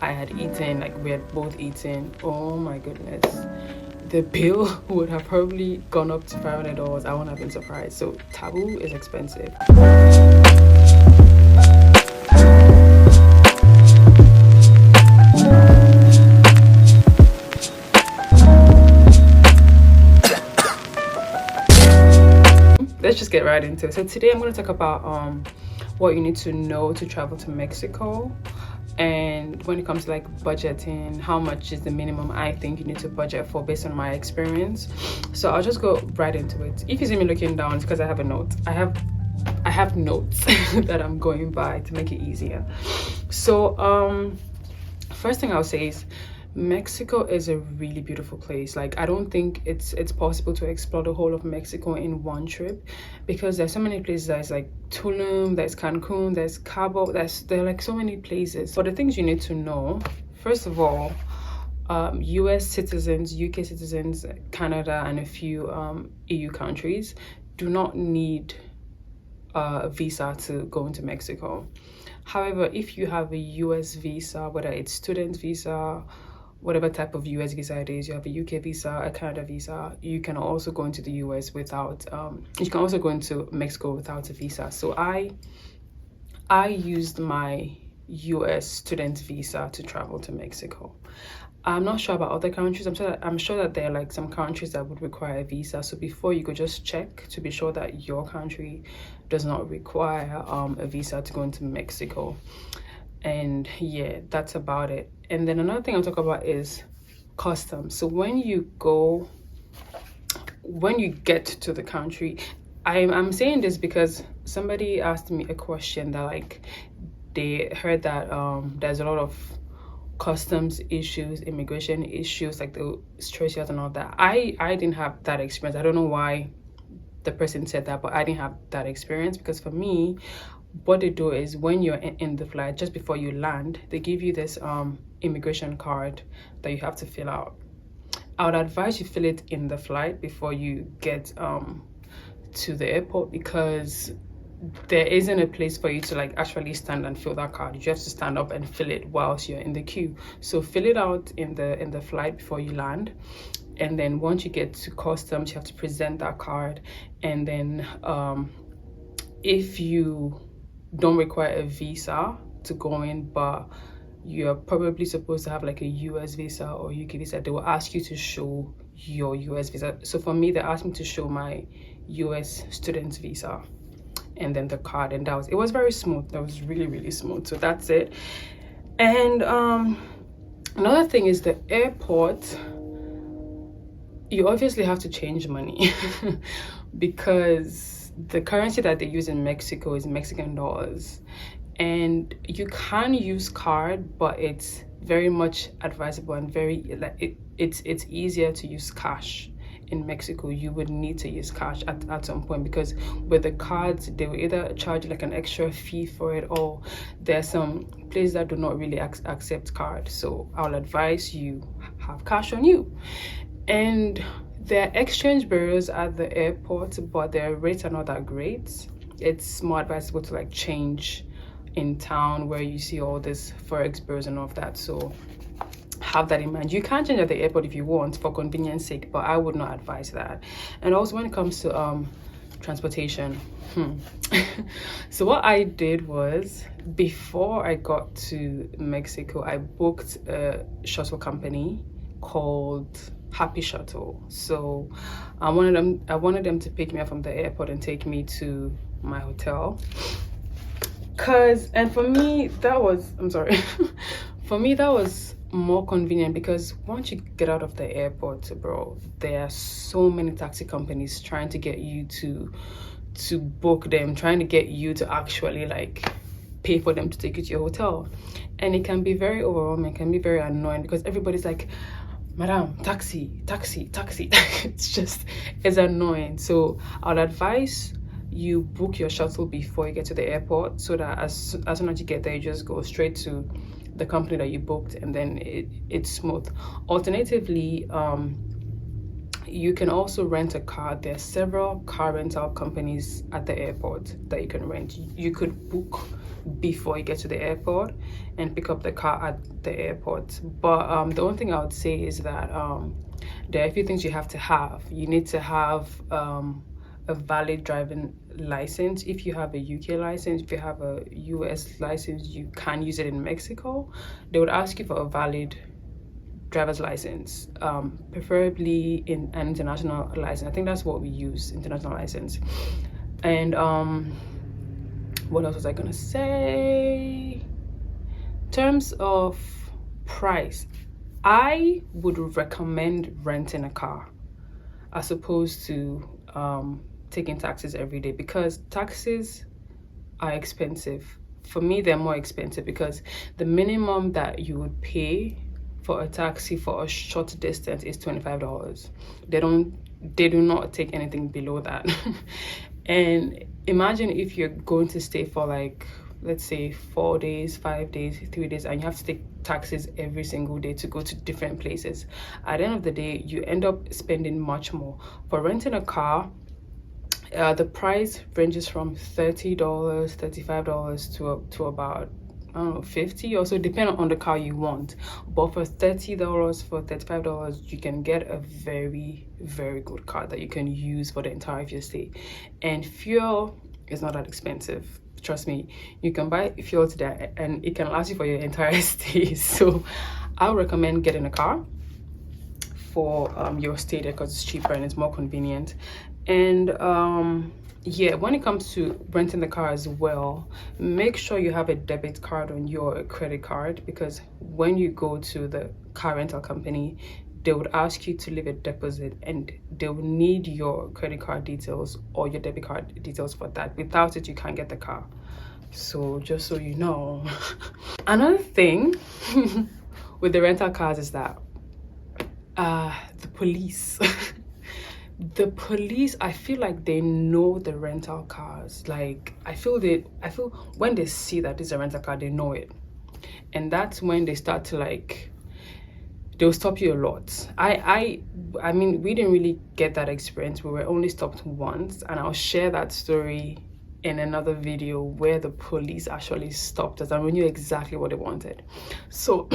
I had eaten, like we had both eaten. Oh my goodness. The bill would have probably gone up to $500. I wouldn't have been surprised. So Taboo is expensive. Let's just get right into it. So today I'm going to talk about what you need to know to travel to Mexico. And when it comes to like budgeting, how much is the minimum I think you need to budget for based on my experience. So I'll just go right into it. If you see me looking down, it's because I have a note. I have notes that I'm going by to make it easier. So first thing I'll say is Mexico is a really beautiful place. Like, I don't think it's possible to explore the whole of Mexico in one trip, because there's so many places. There's like Tulum, there's Cancun, there's Cabo, there are like so many places. But the things you need to know, first of all, US citizens, UK citizens, Canada, and a few EU countries do not need a visa to go into Mexico. However, if you have a US visa, whether it's student visa, whatever type of US visa it is, you have a UK visa, a Canada visa, you can also go into the US without you can also go into Mexico without a visa. So I used my US student visa to travel to Mexico. I'm not sure about other countries. I'm sure that there are like some countries that would require a visa. So before you go, just check to be sure that your country does not require a visa to go into Mexico. And yeah, that's about it. And then another thing I'll talk about is customs. So when you get to the country, I'm saying this because somebody asked me a question that like they heard that there's a lot of customs issues, immigration issues, like the stress and all that. I didn't have that experience. I don't know why the person said that, but I didn't have that experience, because for me, what they do is when you're in the flight, just before you land, they give you this immigration card that you have to fill out. I would advise you fill it in the flight before you get to the airport, because there isn't a place for you to like actually stand and fill that card. You have to stand up and fill it whilst you're in the queue. So fill it out in the flight before you land, and then once you get to customs, you have to present that card. And then if you don't require a visa to go in, but you're probably supposed to have like a US visa or UK visa, they will ask you to show your US visa. So for me, they asked me to show my US student visa and then the card, and it was very smooth. That was really, really smooth. So that's it. And another thing is the airport, you obviously have to change money because the currency that they use in Mexico is Mexican dollars, and you can use card, but it's very much advisable and very like it's easier to use cash. In Mexico, you would need to use cash at some point, because with the cards, they will either charge like an extra fee for it, or there's some places that do not really accept cards. So I'll advise you have cash on you. And there are exchange bureaus at the airport, but their rates are not that great. It's more advisable to like change in town where you see all this forex bureaus and all of that. So have that in mind. You can change at the airport if you want for convenience sake, but I would not advise that. And also when it comes to transportation, so what I did was, before I got to Mexico, I booked a shuttle company called Happy Shuttle. So I wanted them to pick me up from the airport and take me to my hotel. And for me that was for me that was more convenient, because once you get out of the airport, bro, there are so many taxi companies trying to get you to book them, trying to get you to actually like pay for them to take you to your hotel. And it can be very overwhelming, it can be very annoying, because everybody's like, madam, taxi. It's annoying. So I'd advise you book your shuttle before you get to the airport, so that as soon as you get there, you just go straight to the company that you booked, and then it's smooth. Alternatively, you can also rent a car. There are several car rental companies at the airport that you can rent. You could book before you get to the airport and pick up the car at the airport. But the only thing I would say is that there are a few things you have to have. You need to have a valid driving license. If you have a UK license, if you have a US license, you can use it in Mexico. They would ask you for a valid driver's license, preferably in an international license. I think that's what we use, international license. And what else was I gonna say? In terms of price, I would recommend renting a car as opposed to taking taxis every day, because taxis are expensive. For me, they're more expensive because the minimum that you would pay for a taxi for a short distance is $25. They do not take anything below that. And imagine if you're going to stay for like, let's say 4 days, 5 days, 3 days, and you have to take taxis every single day to go to different places. At the end of the day, you end up spending much more. For renting a car, the price ranges from $30, $35 to about, I don't know, 50 or so, depending on the car you want. But for $30, for $35, you can get a very, very good car that you can use for the entire of your stay. And fuel is not that expensive. Trust me, you can buy fuel today and it can last you for your entire stay. So I would recommend getting a car for your stay there, because it's cheaper and it's more convenient. And yeah, when it comes to renting the car as well, make sure you have a debit card on your credit card, because when you go to the car rental company, they would ask you to leave a deposit and they will need your credit card details or your debit card details for that. Without it, you can't get the car. So just so you know. Another thing with the rental cars is that the police the police, I feel like they know the rental cars. Like I feel when they see that it's a rental car, they know it, and that's when they start to like, they'll stop you a lot. I mean, we didn't really get that experience. We were only stopped once, and I'll share that story in another video where the police actually stopped us and we knew exactly what they wanted. So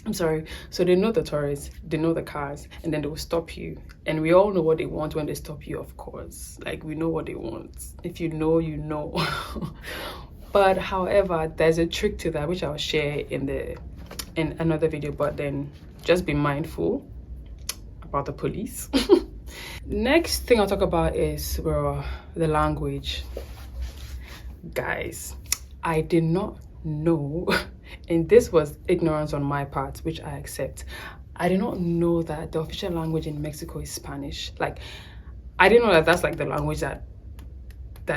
I'm sorry. So they know the tourists, they know the cars, and then they will stop you. And we all know what they want when they stop you, of course. Like, we know what they want. If you know, you know. But however, there's a trick to that, which I'll share in another video. But then just be mindful about the police. Next thing I'll talk about is the language. Guys, I did not know, and this was ignorance on my part, which I accept. I did not know that the official language in Mexico is Spanish. Like, I didn't know that that's like the language that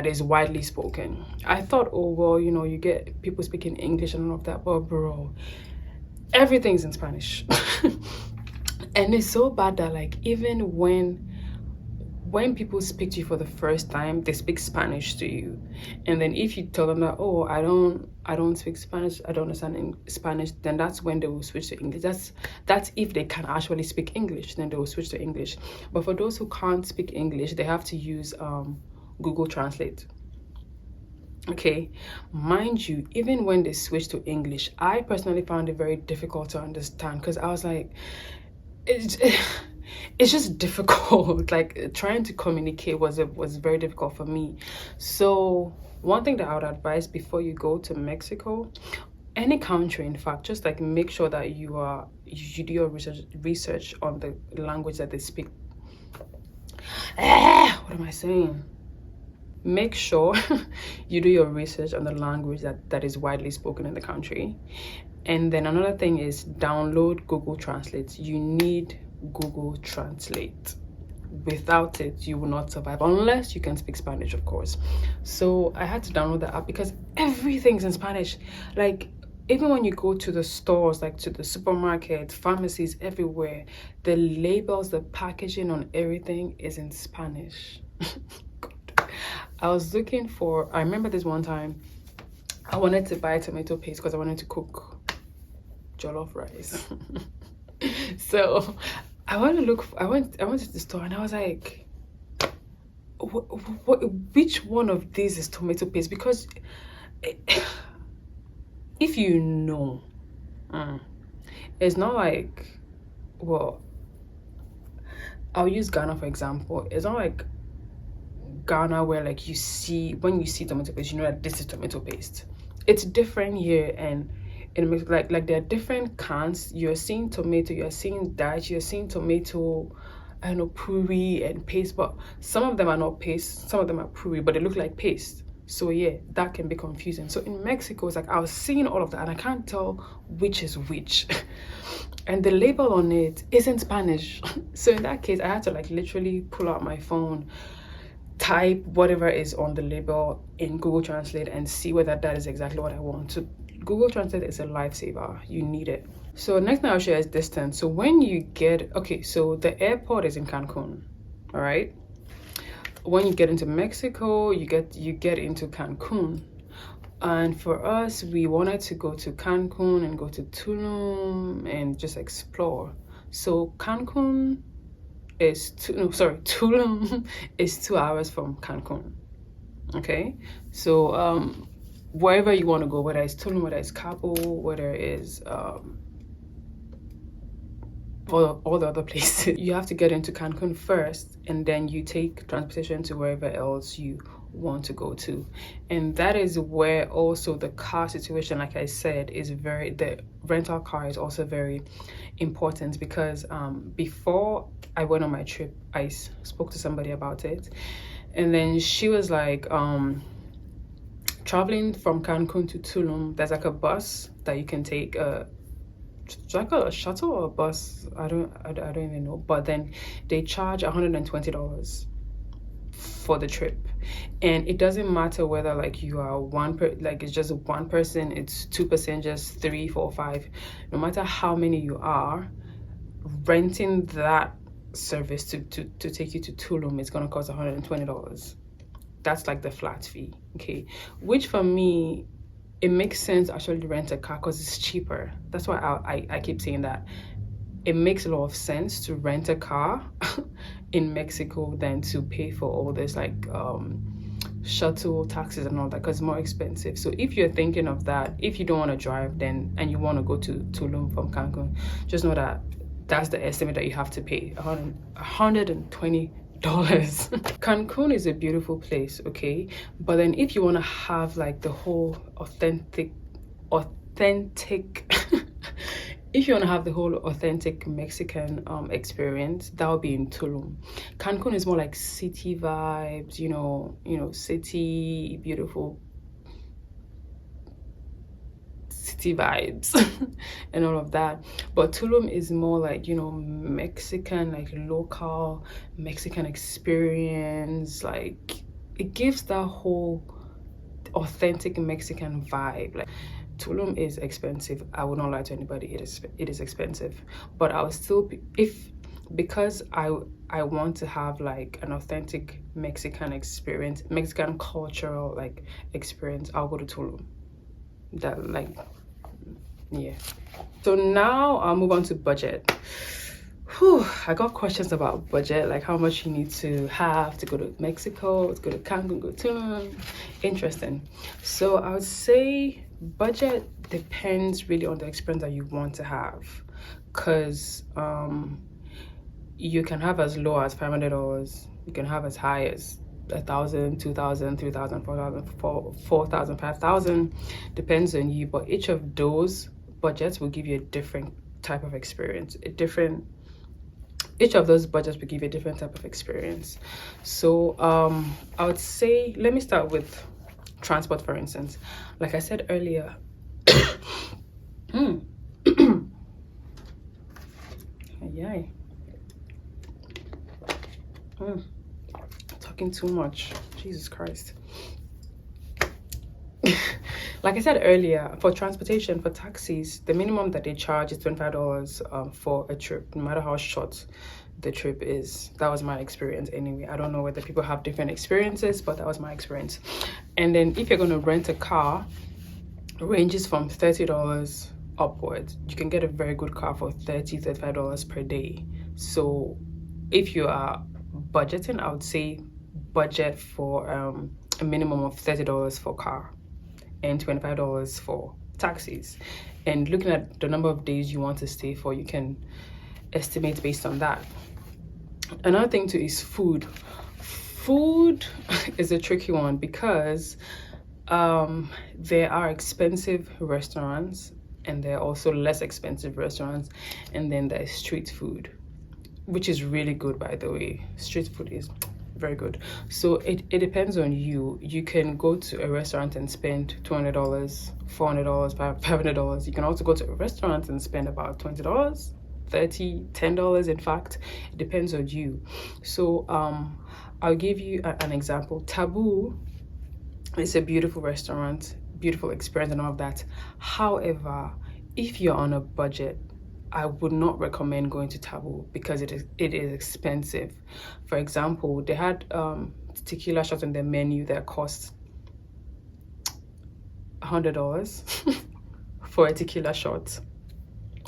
is widely spoken. I thought, oh well, you know, you get people speaking English and all of that, but bro, everything's in Spanish. And it's so bad that like, even when people speak to you for the first time, they speak Spanish to you, and then if you tell them that, oh, I don't speak Spanish, I don't understand Spanish, then that's when they will switch to English. That's if they can actually speak English, then they will switch to English. But for those who can't speak English, they have to use Google Translate. Okay, mind you, even when they switch to English, I personally found it very difficult to understand, because I was like, it's just difficult. Like, trying to communicate was very difficult for me. So one thing that I would advise before you go to Mexico, any country in fact, just like make sure that you do your research on the language that they speak. What am I saying? Make sure you do your research on the language that is widely spoken in the country. And then another thing is download Google Translate. You need Google Translate. Without it, you will not survive, unless you can speak Spanish, of course. So I had to download the app because everything's in Spanish. Like, even when you go to the stores, like to the supermarket, pharmacies, everywhere, the labels, the packaging on everything is in Spanish. I was looking for, I remember this one time I wanted to buy tomato paste because I wanted to cook jollof rice. So I went to the store and I was like, which one of these is tomato paste? Because if you know, it's not like, well, I'll use Ghana for example. It's not like Ghana where like you see, when you see tomato paste, you know that this is tomato paste. It's different here, and it makes like there are different cans. You're seeing tomato, you're seeing dash, you're seeing tomato, I don't know, puree and paste, but some of them are not paste, some of them are puree, but they look like paste. So yeah, that can be confusing. So in Mexico, it's like I was seeing all of that and I can't tell which is which. And the label on it isn't Spanish. So in that case, I had to like literally pull out my phone, type whatever is on the label in Google Translate and see whether that is exactly what I want. So Google Translate is a lifesaver. You need it. So next thing I'll share is distance. So when you get, okay, so the airport is in Cancun, all right? When you get into Mexico, you get into Cancun. And for us, we wanted to go to Cancun and go to Tulum and just explore. So Cancun is Tulum is 2 hours from Cancun. Okay, so wherever you want to go, whether it's Tulum, whether it's Cabo, whether it's all the other places, you have to get into Cancun first, and then you take transportation to wherever else you want to go to. And that is where also the car situation, like I said, is the rental car is also very important, because before I went on my trip, I spoke to somebody about it, and then she was like, traveling from Cancun to Tulum, there's like a bus that you can take, like a shuttle or a bus, I don't even know, but then they charge $120 for the trip. And it doesn't matter whether like you are like it's just one person, it's 2 passengers, 3, 4, 5, no matter how many you are, renting that service to take you to Tulum is going to cost $120. That's like the flat fee. Okay, which for me, it makes sense to actually rent a car because it's cheaper. That's why I keep saying that it makes a lot of sense to rent a car in Mexico than to pay for all this like shuttle taxes and all that, because it's more expensive. So if you're thinking of that, if you don't want to drive then and you want to go to Tulum from Cancun, just know that that's the estimate that you have to pay, $120. Cancun is a beautiful place, okay, but then if you want to have like the whole authentic if you want to have the whole authentic Mexican experience, that would be in Tulum. Cancun is more like city vibes, you know, city, beautiful city vibes and all of that. But Tulum is more like, you know, Mexican, like local Mexican experience. Like it gives that whole authentic Mexican vibe. Like Tulum is expensive. I would not lie to anybody. It is expensive, but I will still because I want to have like an authentic Mexican experience, Mexican cultural like experience, I'll go to Tulum. That like, yeah. So now I'll move on to budget. Whew, I got questions about budget, like how much you need to have to go to Mexico, to go to Cancun, go to Tulum. Interesting. So I would say budget depends really on the experience that you want to have, because you can have as low as $500, you can have as high as 1,000, 2,000, 3,000, 4,000, 4,000, 5,000, depends on you. But each of those budgets will give you a different type of experience. Each of those budgets will give you a different type of experience. So I would say, let me start with transport, for instance. Like I said earlier, yay. Talking too much, Jesus Christ. Like I said earlier, for transportation, for taxis, the minimum that they charge is $25 for a trip, no matter how short the trip is. That was my experience anyway. I don't know whether people have different experiences, but that was my experience. And then if you're going to rent a car, ranges from $30 upwards. You can get a very good car for $30, $35 per day. So if you are budgeting, I would say budget for a minimum of $30 for car and $25 for taxis, and looking at the number of days you want to stay for, you can estimate based on that. Another thing too is food. Food is a tricky one because there are expensive restaurants and there are also less expensive restaurants, and then there's street food, which is really good, by the way. Street food is very good. So it depends on you. You can go to a restaurant and spend $200, $400, $500. You can also go to a restaurant and spend about $20, $30, $10. In fact, it depends on you. So I'll give you an example. Taboo is a beautiful restaurant, beautiful experience and all of that. However, if you're on a budget, I would not recommend going to Taboo because it is expensive. For example, they had tequila shots on their menu that cost $100 for a tequila shot.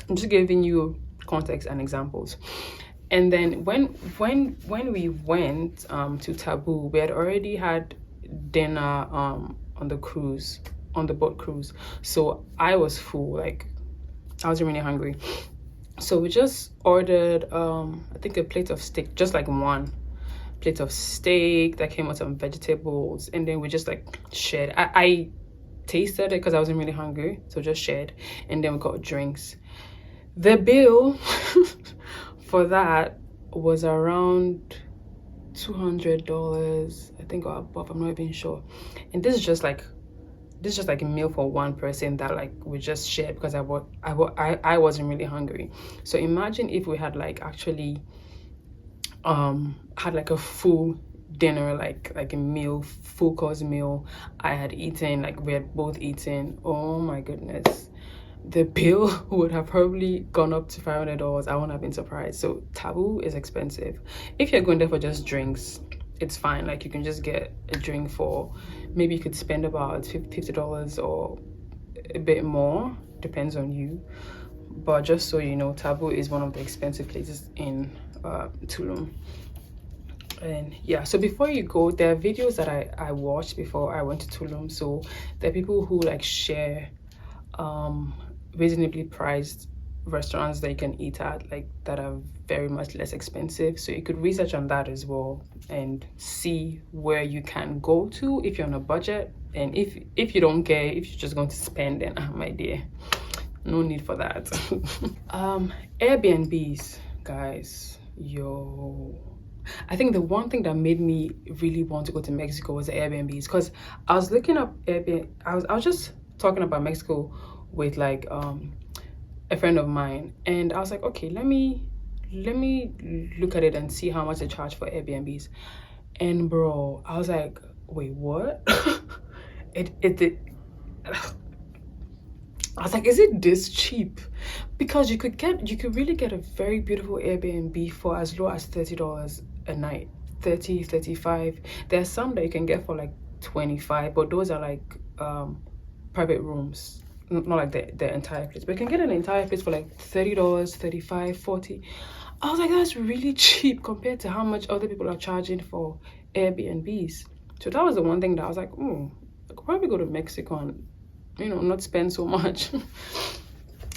I'm just giving you context and examples. And then when we went to Taboo, we had already had dinner on the cruise, on the boat cruise. So I was full, like I was really hungry. So we just ordered I think a plate of steak, just like one plate of steak that came with some vegetables, and then we just like shared. I tasted it because I wasn't really hungry, so just shared, and then we got drinks. The bill for that was around $200, I think, or above. I'm not even sure. And this is just like a meal for one person that like we just shared because I wasn't really hungry. So imagine if we had like actually had like a full dinner, like a meal, full course meal. I had eaten, like we had both eaten. Oh my goodness, the bill would have probably gone up to $500. I wouldn't have been surprised. So Taboo is expensive. If you're going there for just drinks, it's fine. Like you can just get a drink for, maybe you could spend about $50 or a bit more, depends on you. But just so you know, Taboo is one of the expensive places in Tulum. And yeah, so before you go, there are videos that I watched before I went to Tulum. So there are people who like share reasonably priced restaurants that you can eat at, like that are very much less expensive. So you could research on that as well and see where you can go to if you're on a budget. And if you don't care, if you're just going to spend, then my dear, no need for that. Airbnbs, guys, I think the one thing that made me really want to go to Mexico was the Airbnbs, because I was looking up Airbnb. I was just talking about Mexico with like a friend of mine, and I was like, okay, let me look at it and see how much they charge for Airbnbs. And bro, I was like, wait, what? I was like, is it this cheap? Because you could really get a very beautiful Airbnb for as low as $30 a night. 30, 35. There's some that you can get for like 25, but those are like private rooms, not like the entire place. But you can get an entire place for like $30, 35, 40. I was like, that's really cheap compared to how much other people are charging for Airbnbs. So that was the one thing that I was like, I could probably go to Mexico and, you know, not spend so much.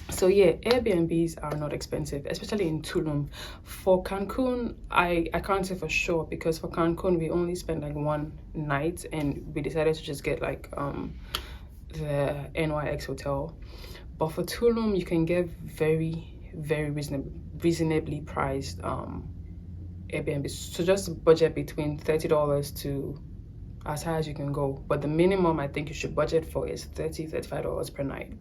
So yeah, Airbnbs are not expensive, especially in Tulum. For Cancun, I can't say for sure, because for Cancun we only spent like one night and we decided to just get like the NYX hotel. But for Tulum, you can get very reasonably priced Airbnbs. So just budget between $30 to as high as you can go. But the minimum I think you should budget for is $35 per night.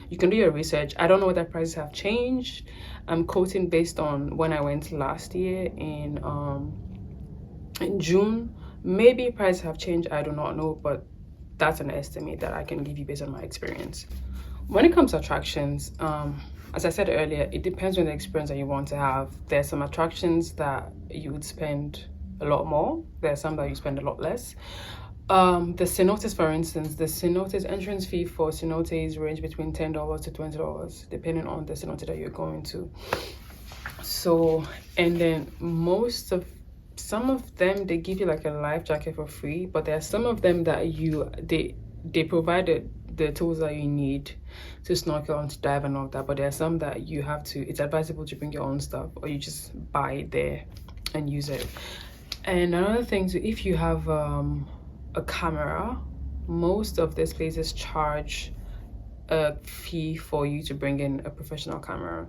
You can do your research. I don't know whether prices have changed. I'm quoting based on when I went last year in June. Maybe prices have changed, I do not know, but that's an estimate that I can give you based on my experience. When it comes to attractions, as I said earlier, it depends on the experience that you want to have. There's some attractions that you would spend a lot more. There are some that you spend a lot less. The cenotes, for instance, the cenotes entrance fee for cenotes range between $10 to $20, depending on the cenote that you're going to. So, and then some of them, they give you like a life jacket for free, but there are some of them that they provided the tools that you need to snorkel and to dive and all that, but there are some that you have to, it's advisable to bring your own stuff, or you just buy it there and use it. And another thing, so if you have a camera, most of these places charge a fee for you to bring in a professional camera.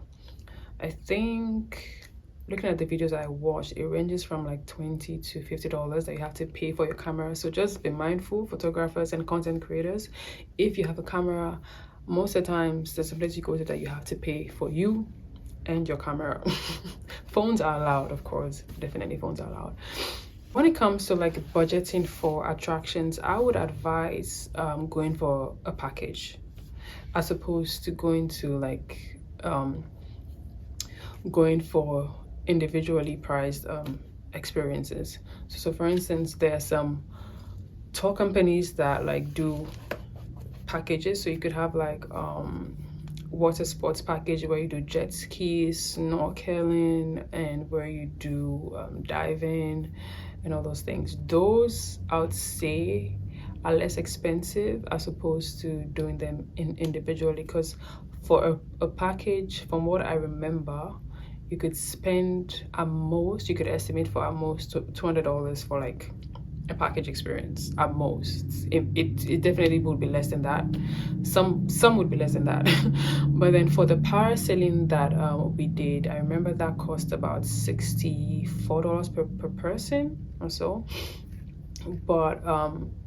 I think, looking at the videos I watched, it ranges from like $20 to $50 that you have to pay for your camera. So just be mindful, photographers and content creators, if you have a camera, most of the times there's a place you go to that you have to pay for you and your camera. Phones are allowed, of course, definitely phones are allowed. When it comes to like budgeting for attractions, I would advise going for a package as opposed to going to like going for individually priced experiences. So for instance, there are some tour companies that like do packages, so you could have like water sports package where you do jet skis, snorkeling, and where you do diving and all those things. Those I would say are less expensive as opposed to doing them individually, because for a package, from what I remember, you could spend at most, you could estimate for at most $200 for like a package experience at most. It definitely would be less than that. Some would be less than that. But then for the parasailing that we did, I remember that cost about $64 per person or so. But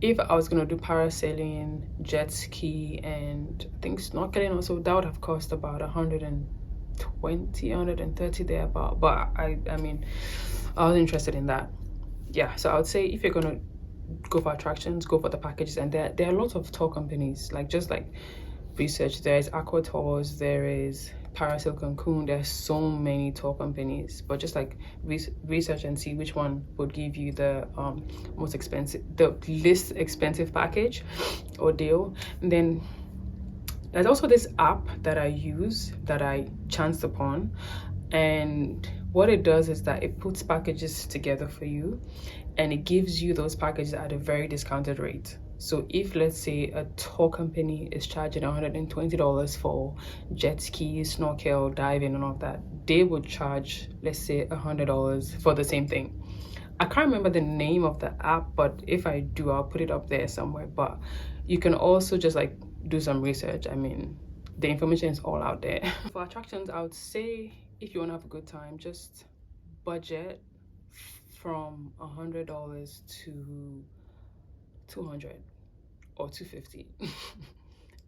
if I was gonna do parasailing, jet ski, and I think snorkeling also, that would have cost about 130 there about. But I mean, I was interested in that. Yeah, so I would say if you're gonna go for attractions, go for the packages. And there are lots of tour companies, like just like research, there's Aqua Tours, there is Parasail Cancun, there's so many tour companies, but just like research and see which one would give you the most expensive, the least expensive package or deal. And then there's also this app that I use that I chanced upon, and what it does is that it puts packages together for you and it gives you those packages at a very discounted rate. So if, let's say, a tour company is charging $120 for jet ski, snorkel, diving and all that, they would charge, let's say, $100 for the same thing. I can't remember the name of the app, but if I do, I'll put it up there somewhere. But you can also just like do some research. I mean, the information is all out there. For attractions, I would say if you want to have a good time, just budget from $100 to $200 or $250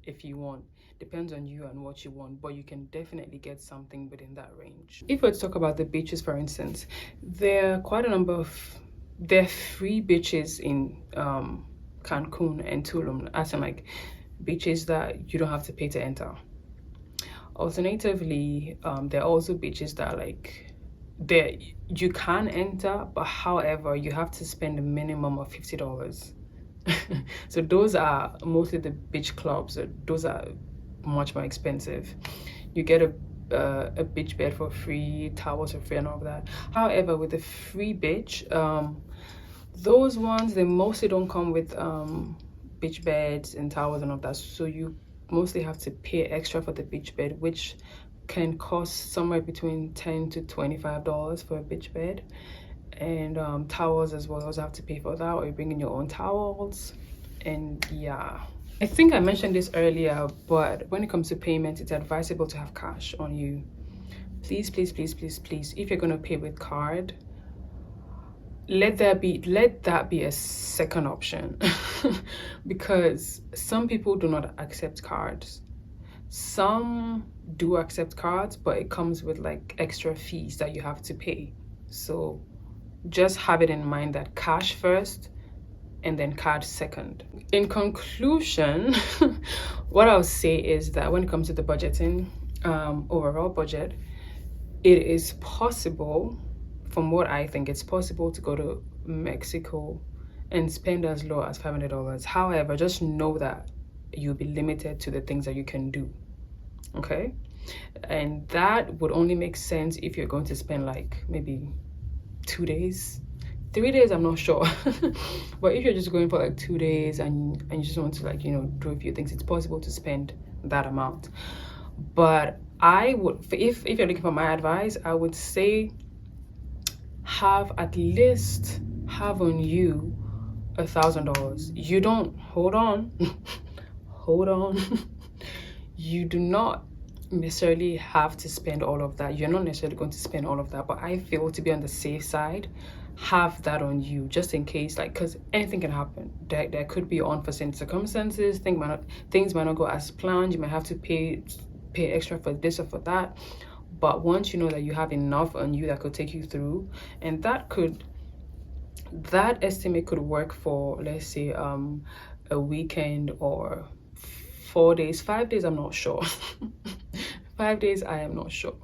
if you want. Depends on you and what you want, but you can definitely get something within that range. If we talk about the beaches, for instance, there are quite a number of, there are free beaches in Cancun and Tulum, as in like beaches that you don't have to pay to enter. Alternatively, there are also beaches that like there you can enter, but however you have to spend a minimum of $50. So those are mostly the beach clubs. Those are much more expensive. You get a beach bed for free, towels for free and all of that. However, with the free beach, those ones, they mostly don't come with beach beds and towels and all that, so you mostly have to pay extra for the beach bed, which can cost somewhere between $10 to $25 for a beach bed. And towels as well, you also have to pay for that, or you bring in your own towels. And yeah, I think I mentioned this earlier, but when it comes to payment, it's advisable to have cash on you. Please, please, please, please, please, if you're going to pay with card, let that be a second option. Because some people do not accept cards. Some do accept cards, but it comes with like extra fees that you have to pay. So just have it in mind that cash first and then card second. In conclusion, what I'll say is that when it comes to the budgeting, overall budget, it is possible, from what I think, it's possible to go to Mexico and spend as low as $500. However, just know that you'll be limited to the things that you can do, okay? And that would only make sense if you're going to spend like maybe 2 days, 3 days, I'm not sure. But if you're just going for like 2 days and you just want to, like, you know, do a few things, it's possible to spend that amount. But I would, if you're looking for my advice, I would say have on you $1,000. You don't, hold on. You do not necessarily have to spend all of that. You're not necessarily going to spend all of that, but I feel, to be on the safe side, have that on you, just in case, like, because anything can happen. There could be unforeseen circumstances. Things might not go as planned. You might have to pay extra for this or for that. But once you know that you have enough on you that could take you through, and that estimate could work for, let's say, a weekend or 4 days, 5 days, I'm not sure. 5 days, I am not sure.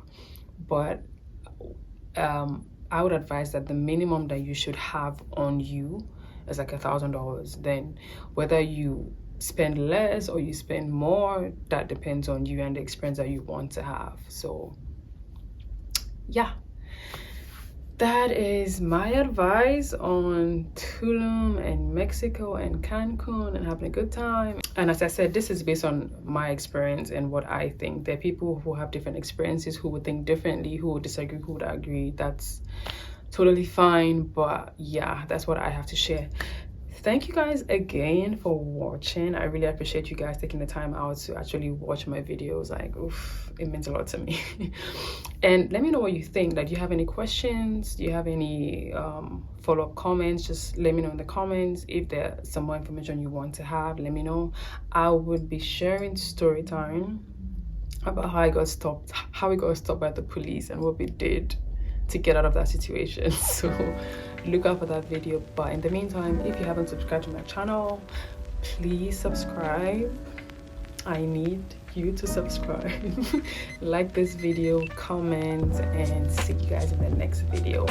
But I would advise that the minimum that you should have on you is like $1,000. Then whether you spend less or you spend more, that depends on you and the experience that you want to have. So yeah, that is my advice on Tulum and Mexico and Cancun and having a good time. And as I said, this is based on my experience and what I think. There are people who have different experiences, who would think differently, who would disagree, who would agree. That's totally fine. But yeah, that's what I have to share. Thank you guys again for watching. I really appreciate you guys taking the time out to actually watch my videos. Like, oof, it means a lot to me. And let me know what you think. Like, do you have any questions? Do you have any follow-up comments? Just let me know in the comments. If there's some more information you want to have, let me know. I would be sharing story time about how we got stopped by the police and what we did to get out of that situation. So look out for that video. But in the meantime, if you haven't subscribed to my channel, please subscribe. I need you to subscribe. Like this video, comment, and see you guys in the next video.